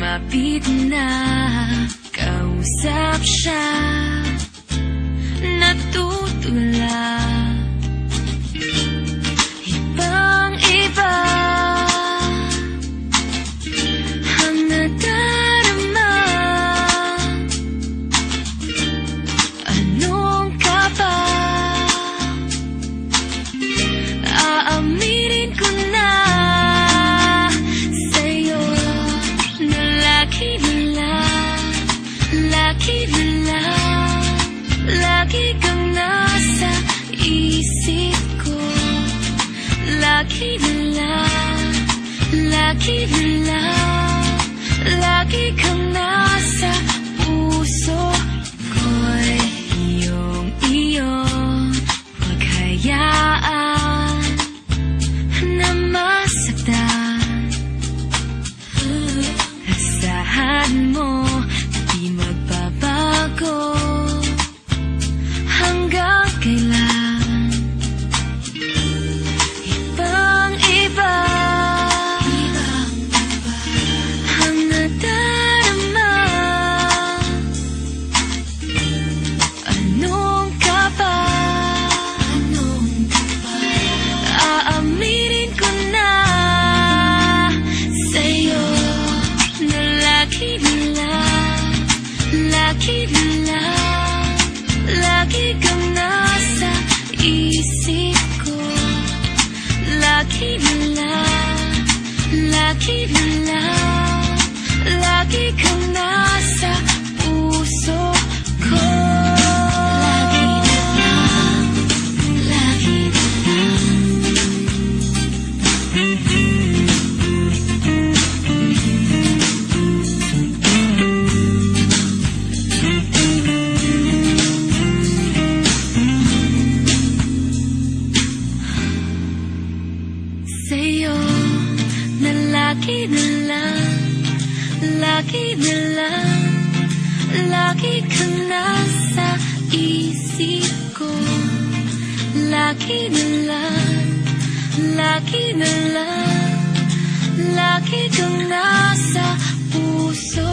lumapit na, kausap siya, natutula. Ibang-iba ang nadarama. Anong ka ba? Aaminin ko na sa'yo na lagi kang nasa isip ko. Lagi kang nasa puso ko'y iyong huwag hayaan na masaktan. Asahan mo di magbabago hanggang kailan. Ibang-iba ang nadarama. Anong ka ba? Aaminin ko na sa'yo na lagi kang nasa isip ko. Lagi kang nasa puso ko. Sa'yo na lagi kang nasa isip ko. Lagi kang nasa puso